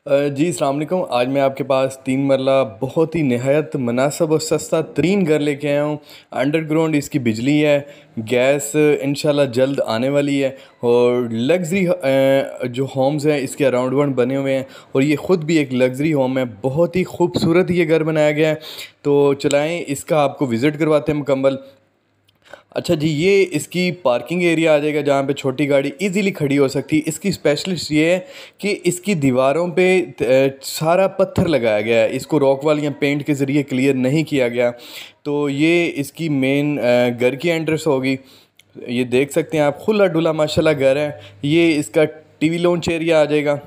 जी अस्सलाम वालेकुम। आज मैं आपके पास 3 मरला बहुत ही निहायत मुनासिब और सस्ता तरीन घर लेके आया हूँ। अंडरग्राउंड इसकी बिजली है, गैस इंशाल्लाह जल्द आने वाली है और लग्जरी जो होम्स हैं इसके अराउंड वन बने हुए हैं और ये ख़ुद भी एक लग्जरी होम है। बहुत ही खूबसूरत ये घर बनाया गया है। तो चलाएँ इसका आपको विज़िट करवाते हैं मुकम्मल। अच्छा जी, ये इसकी पार्किंग एरिया आ जाएगा जहाँ पे छोटी गाड़ी इजीली खड़ी हो सकती है। इसकी स्पेशलिस्ट ये है कि इसकी दीवारों पे सारा पत्थर लगाया गया है, इसको रॉक वॉल या पेंट के ज़रिए क्लियर नहीं किया गया। तो ये इसकी मेन घर की एंट्रेंस होगी। ये देख सकते हैं आप, खुला डुला माशाल्लाह घर है। ये इसका टीवी लॉन्च एरिया आ जाएगा।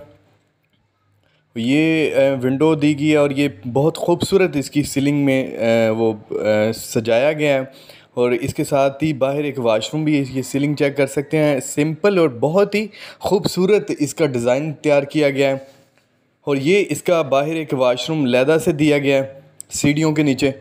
ये विंडो दी गई है और ये बहुत खूबसूरत इसकी सीलिंग में सजाया गया है और इसके साथ ही बाहर एक वाशरूम भी है। ये सीलिंग चेक कर सकते हैं, सिंपल और बहुत ही खूबसूरत इसका डिज़ाइन तैयार किया गया है। और ये इसका बाहर एक वाशरूम लैदा से दिया गया है सीढ़ियों के नीचे।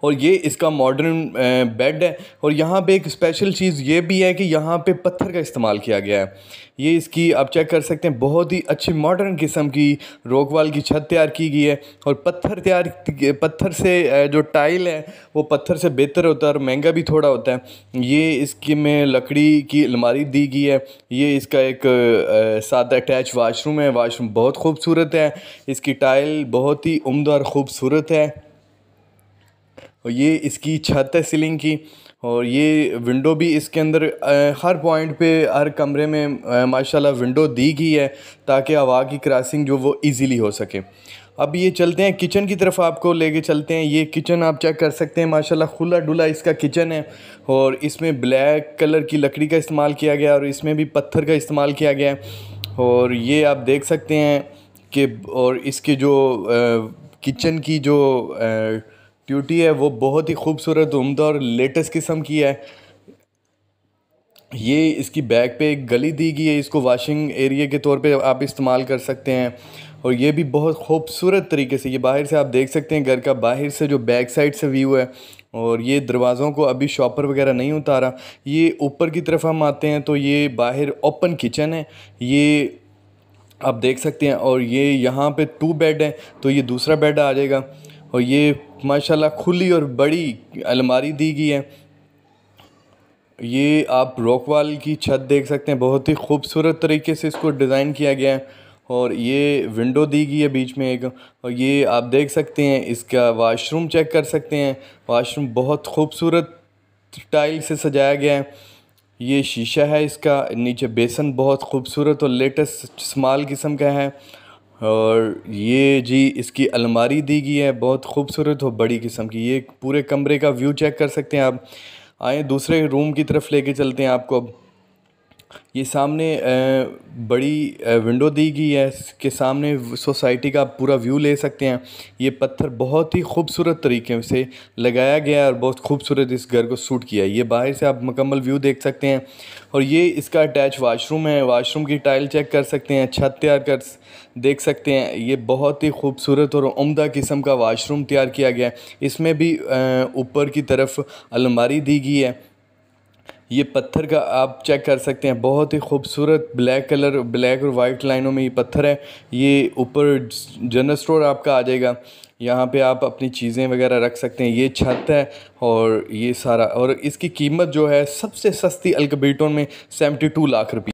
और ये इसका मॉडर्न बेड है और यहाँ पे एक स्पेशल चीज़ ये भी है कि यहाँ पे पत्थर का इस्तेमाल किया गया है। ये इसकी आप चेक कर सकते हैं, बहुत ही अच्छी मॉडर्न किस्म की रॉकवॉल की छत तैयार की गई है। और पत्थर से जो टाइल है वो पत्थर से बेहतर होता है और महंगा भी थोड़ा होता है। ये इसकी में लकड़ी की अलमारी दी गई है। ये इसका एक साथ अटैच वाशरूम है। वाशरूम बहुत खूबसूरत है, इसकी टाइल बहुत ही उम्दा और ख़ूबसूरत है। और ये इसकी छत है सीलिंग की और ये विंडो भी इसके अंदर हर पॉइंट पे हर कमरे में माशाल्लाह विंडो दी गई है ताकि हवा की क्रॉसिंग जो वो इजीली हो सके। अब ये चलते हैं किचन की तरफ, आपको लेके चलते हैं। ये किचन आप चेक कर सकते हैं, माशाल्लाह खुला डुला इसका किचन है और इसमें ब्लैक कलर की लकड़ी का इस्तेमाल किया गया और इसमें भी पत्थर का इस्तेमाल किया गया है। और ये आप देख सकते हैं कि और इसके जो किचन की जो ट्यूटी है वो बहुत ही खूबसूरत, उम्दा और लेटेस्ट किस्म की है। ये इसकी बैक पे एक गली दी गई है, इसको वॉशिंग एरिया के तौर पे आप इस्तेमाल कर सकते हैं। और ये भी बहुत खूबसूरत तरीके से, ये बाहर से आप देख सकते हैं घर का बाहर से जो बैक साइड से व्यू है। और ये दरवाज़ों को अभी शॉपर वगैरह नहीं उतारा। ये ऊपर की तरफ हम आते हैं तो ये बाहर ओपन किचन है, ये आप देख सकते हैं। और ये यहाँ पे 2 बेड है तो ये दूसरा बेड आ जाएगा। और ये माशाल्लाह खुली और बड़ी अलमारी दी गई है। ये आप रॉकवॉल की छत देख सकते हैं, बहुत ही खूबसूरत तरीके से इसको डिज़ाइन किया गया है। और ये विंडो दी गई है बीच में एक। और ये आप देख सकते हैं, इसका वाशरूम चेक कर सकते हैं। वाशरूम बहुत खूबसूरत टाइल से सजाया गया है। ये शीशा है इसका, नीचे बेसन बहुत खूबसूरत और लेटेस्ट स्मॉल किस्म का है। और ये जी इसकी अलमारी दी गई है, बहुत खूबसूरत और बड़ी किस्म की। ये पूरे कमरे का व्यू चेक कर सकते हैं आप। आए दूसरे रूम की तरफ लेके चलते हैं आपको अब। ये सामने बड़ी विंडो दी गई है, इसके सामने सोसाइटी का पूरा व्यू ले सकते हैं। ये पत्थर बहुत ही खूबसूरत तरीके से लगाया गया है और बहुत खूबसूरत इस घर को सूट किया है। ये बाहर से आप मुकम्मल व्यू देख सकते हैं। और ये इसका अटैच वाशरूम है, वाशरूम की टाइल चेक कर सकते हैं, छत तैयार कर देख सकते हैं। ये बहुत ही खूबसूरत और उम्दा किस्म का वाशरूम तैयार किया गया है। इसमें भी ऊपर की तरफ अलमारी दी गई है। ये पत्थर का आप चेक कर सकते हैं, बहुत ही खूबसूरत ब्लैक कलर, ब्लैक और वाइट लाइनों में ये पत्थर है। ये ऊपर जनरल स्टोर आपका आ जाएगा, यहाँ पे आप अपनी चीज़ें वगैरह रख सकते हैं। ये छत है और ये सारा, और इसकी कीमत जो है सबसे सस्ती अल्कबीटोन में 72 लाख रुपये।